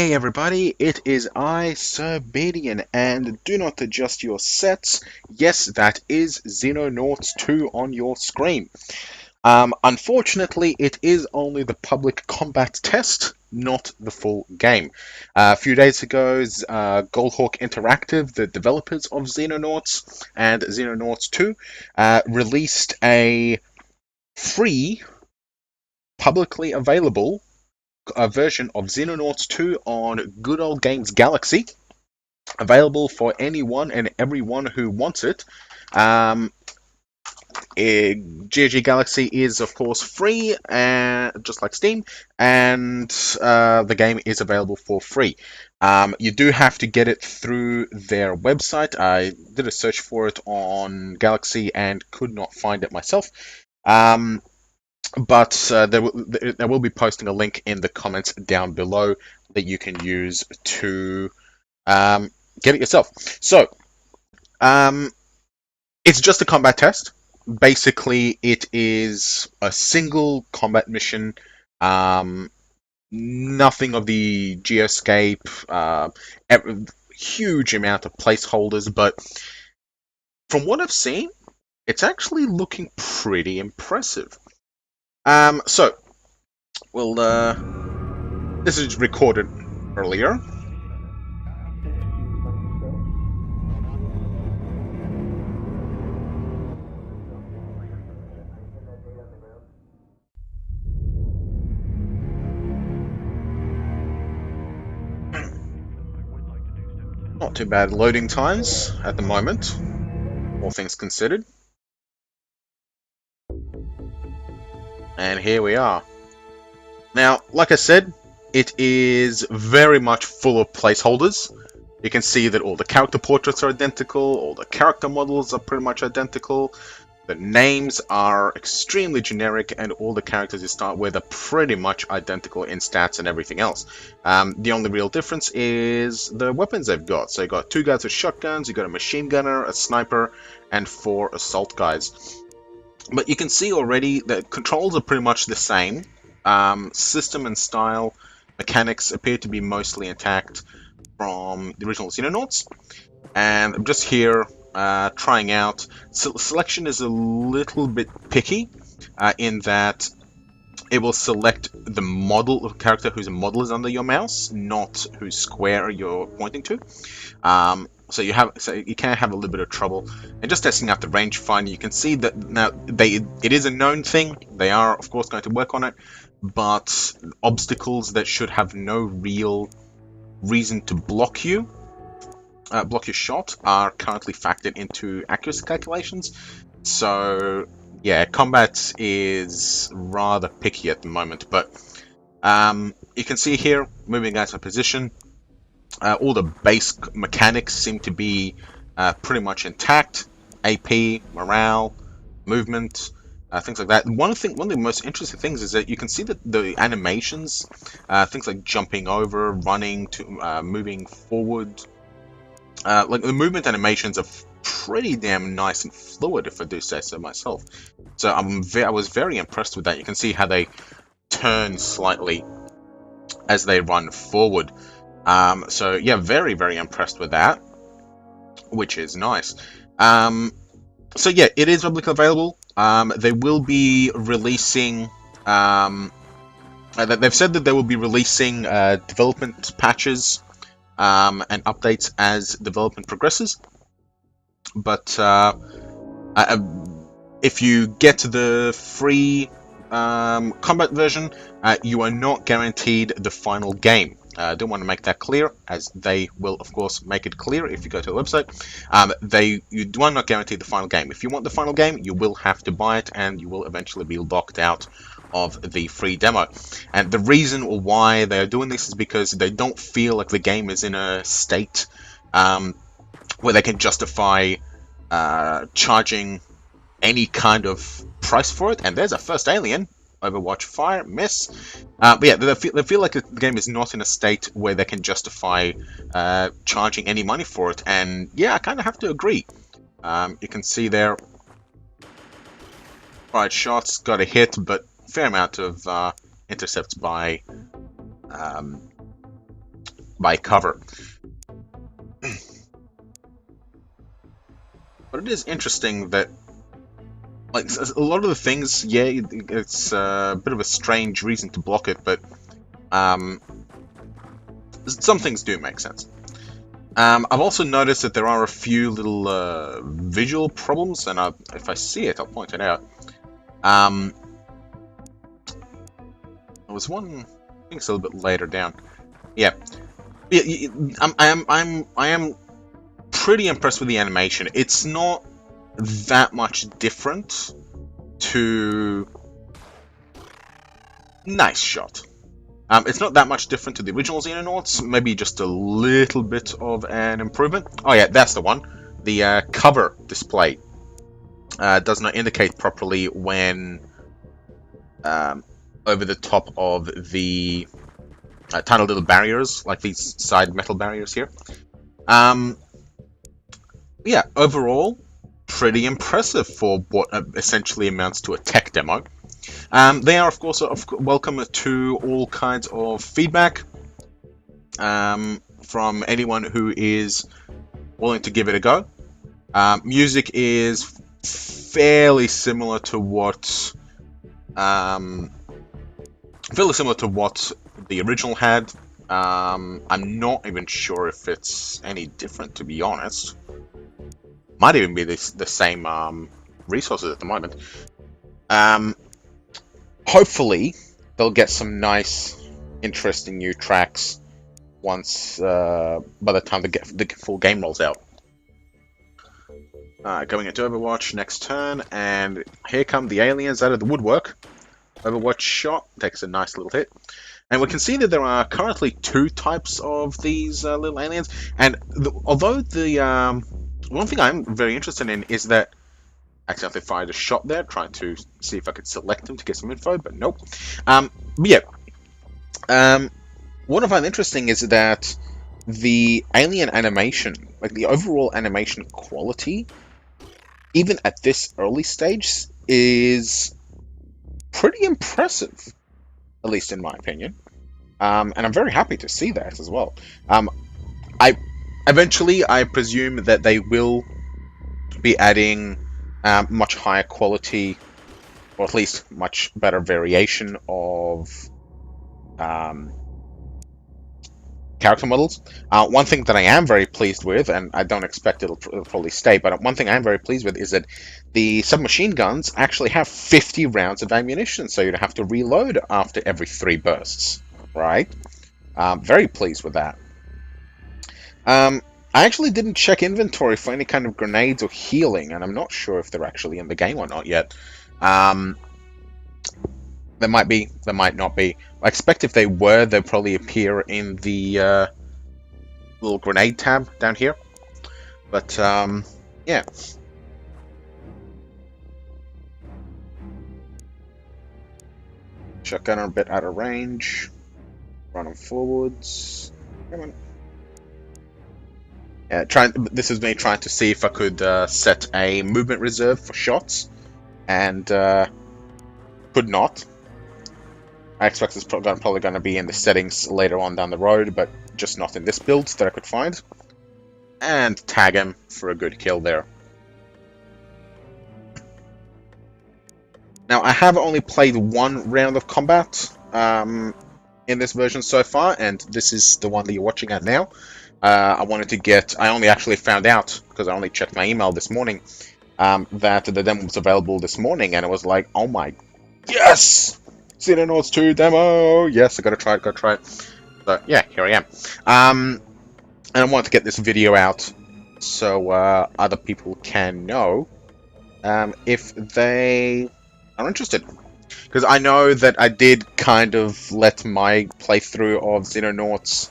Hey everybody, it is I, Sir Bedian, and do not adjust your sets. Yes, that is Xenonauts 2 on your screen. Unfortunately, it is only the public combat test, not the full game. A few days ago, Goldhawk Interactive, the developers of Xenonauts and Xenonauts 2, released a free, publicly available a version of Xenonauts 2 on Good Old Games Galaxy, available for anyone and everyone who wants it. GOG Galaxy is, of course, free, just like Steam, and the game is available for free. You do have to get it through their website. I did a search for it on Galaxy and could not find it myself. But they will be posting a link in the comments down below that you can use to get it yourself. So, it's just a combat test. Basically, it is a single combat mission. Nothing of the geoscape, huge amount of placeholders, but from what I've seen, it's actually looking pretty impressive. So, well, this is recorded earlier. Not too bad loading times at the moment, all things considered. And here we are. Now, like I said, it is very much full of placeholders. You can see that all the character portraits are identical, all the character models are pretty much identical, the names are extremely generic, and all the characters you start with are pretty much identical in stats and everything else. The only real difference is the weapons they've got. So you got 2 guys with shotguns, you got a machine gunner, a sniper, and 4 assault guys. But you can see already that controls are pretty much the same. System and style mechanics appear to be mostly intact from the original Xenonauts. And I'm just here trying out. Selection is a little bit picky in that it will select the model of character whose model is under your mouse, not whose square you're pointing to. So you can have a little bit of trouble. And just testing out the rangefinder, you can see that now it is a known thing. They are, of course, going to work on it, but obstacles that should have no real reason to block your shot are currently factored into accuracy calculations. So yeah, combat is rather picky at the moment, but you can see here, moving out of position, all the base mechanics seem to be pretty much intact. AP, morale, movement, things like that. One of the most interesting things is that you can see that the animations, things like jumping over, running, to moving forward, like the movement animations are pretty damn nice and fluid, if I do say so myself. So I was very impressed with that. You can see how they turn slightly as they run forward. So yeah, very, very impressed with that, which is nice. So yeah, it is publicly available. They will be releasing. They've said that they will be releasing development patches and updates as development progresses. But if you get the free combat version, you are not guaranteed the final game. I do want to make that clear, as they will, of course, make it clear if you go to the website. You are not guaranteed the final game. If you want the final game, you will have to buy it, and you will eventually be locked out of the free demo. And the reason why they are doing this is because they don't feel like the game is in a state where they can justify charging any kind of price for it. And there's a first alien. Overwatch fire, miss. But yeah, they feel like the game is not in a state where they can justify charging any money for it. And yeah, I kind of have to agree. You can see there, fired shots, got a hit, but fair amount of intercepts by by cover. But it is interesting that, like, a lot of the things, yeah, it's a bit of a strange reason to block it, but some things do make sense. I've also noticed that there are a few little visual problems, and if I see it, I'll point it out. There was one, I think it's a little bit later down. Yeah, I am pretty impressed with the animation. It's not that much different to... Nice shot. It's not that much different to the original Xenonauts, maybe just a little bit of an improvement. Oh yeah, that's the one. The cover display does not indicate properly when over the top of the tiny little barriers, like these side metal barriers here. Yeah, overall, pretty impressive for what essentially amounts to a tech demo. They are, of course, welcome to all kinds of feedback from anyone who is willing to give it a go. Music is fairly similar to what the original had. I'm not even sure if it's any different, to be honest. Might even be the same resources at the moment. Hopefully, they'll get some nice, interesting new tracks once by the time the full game rolls out. Going into Overwatch next turn, and here come the aliens out of the woodwork. Overwatch shot takes a nice little hit. And we can see that there are currently 2 types of these little aliens. And although the one thing I'm very interested in is that I accidentally fired a shot there, trying to see if I could select them to get some info, but nope. But yeah, what I find interesting is that the alien animation, like the overall animation quality, even at this early stage, is pretty impressive, at least in my opinion. And I'm very happy to see that as well. Eventually, I presume that they will be adding much higher quality, or at least much better variation of character models. One thing that I am very pleased with, and I don't expect it'll probably stay, but one thing I am very pleased with is that the submachine guns actually have 50 rounds of ammunition, so you don't have to reload after every 3 bursts, right? Very pleased with that. I actually didn't check inventory for any kind of grenades or healing, and I'm not sure if they're actually in the game or not yet. There might be, there might not be. I expect if they were, they'd probably appear in the little grenade tab down here. But, yeah. Shotgun are a bit out of range. Running forwards. Come on. This is me trying to see if I could set a movement reserve for shots, and could not. I expect it's probably going to be in the settings later on down the road, but just not in this build that I could find. And tag him for a good kill there. Now, I have only played 1 round of combat in this version so far, and this is the one that you're watching at now. I only actually found out, because I only checked my email this morning, that the demo was available this morning, and it was like, oh my, yes! Xenonauts 2 demo! Yes, I gotta try it. So, yeah, here I am. And I wanted to get this video out so other people can know if they are interested. Because I know that I did kind of let my playthrough of Xenonauts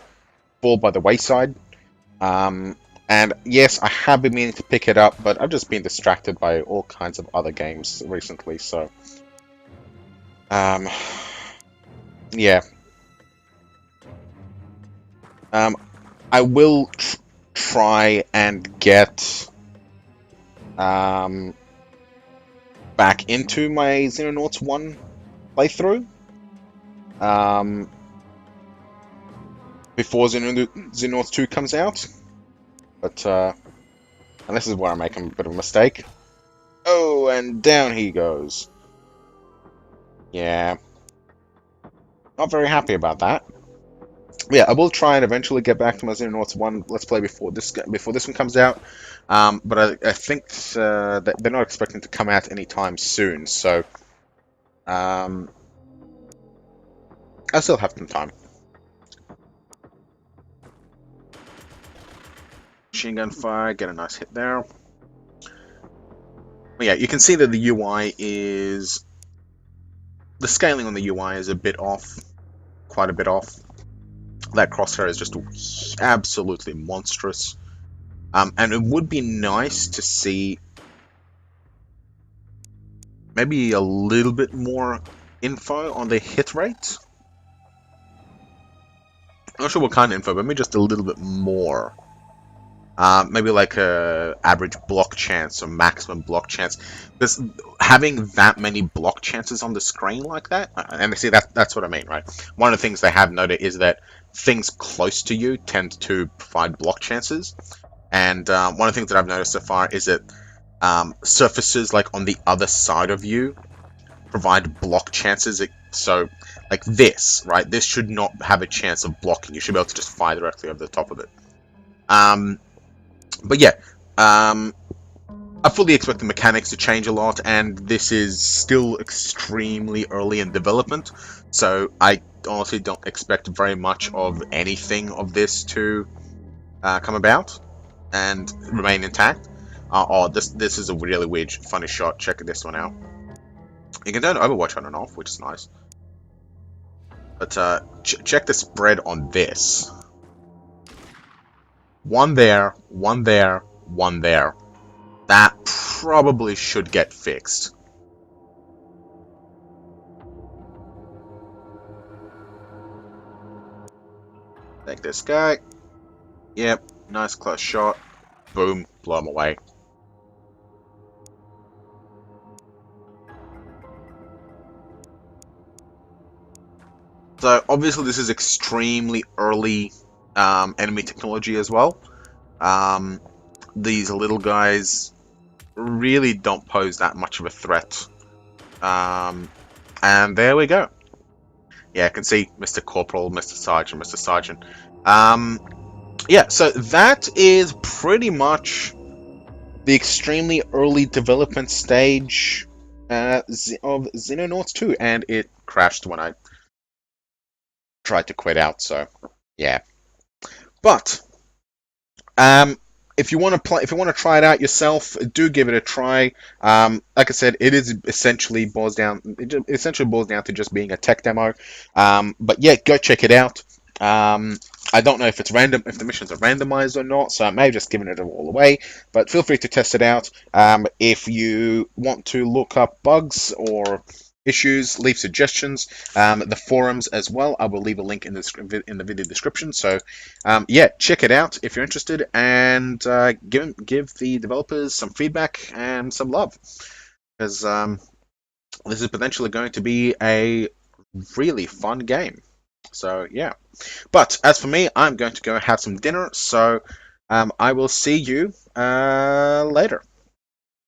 fall by the wayside. And yes, I have been meaning to pick it up, but I've just been distracted by all kinds of other games recently, so... yeah. I will try and get back into my Xenonauts 1 playthrough. before Xenonauts 2 comes out. But, and this is where I make a bit of a mistake. Oh, and down he goes. Yeah. Not very happy about that. But yeah, I will try and eventually get back to my Xenonauts 1 Let's Play before this one comes out. But I think that they're not expecting to come out anytime soon, so I still have some time. Machine gun fire, get a nice hit there. But yeah, you can see that the UI is... The scaling on the UI is a bit off. Quite a bit off. That crosshair is just absolutely monstrous. And it would be nice to see maybe a little bit more info on the hit rate. I'm not sure what kind of info, but maybe just a little bit more. Maybe like a average block chance or maximum block chance. Because having that many block chances on the screen like that, and see that's what I mean, right? One of the things they have noted is that things close to you tend to provide block chances, and one of the things that I've noticed so far is that surfaces like on the other side of you provide block chances. So, like this, right? This should not have a chance of blocking. You should be able to just fire directly over the top of it. But yeah, I fully expect the mechanics to change a lot, and this is still extremely early in development, so I honestly don't expect very much of anything of this to come about and remain intact. Oh, this is a really weird, funny shot. Check this one out. You can turn Overwatch on and off, which is nice. But check the spread on this. One there, one there, one there. That probably should get fixed. Take this guy. Yep, nice close shot. Boom, blow him away. So obviously this is extremely early enemy technology as well. These little guys really don't pose that much of a threat. And there we go. Yeah, I can see Mr. Corporal, Mr. Sergeant, Mr. Sergeant. Yeah, so that is pretty much the extremely early development stage of Xenonauts 2, and it crashed when I tried to quit out, so yeah. But if you want to play, if you want to try it out yourself, do give it a try. Like I said, it is essentially boils down to just being a tech demo. But yeah, go check it out. I don't know if it's random, if the missions are randomized or not, so I may have just given it all away. But feel free to test it out. If you want to look up bugs or issues, leave suggestions. The forums as well, I will leave a link in the video description. So yeah, check it out if you're interested, and give the developers some feedback and some love, because this is potentially going to be a really fun game. So yeah, but as for me, I'm going to go have some dinner, so I will see you later.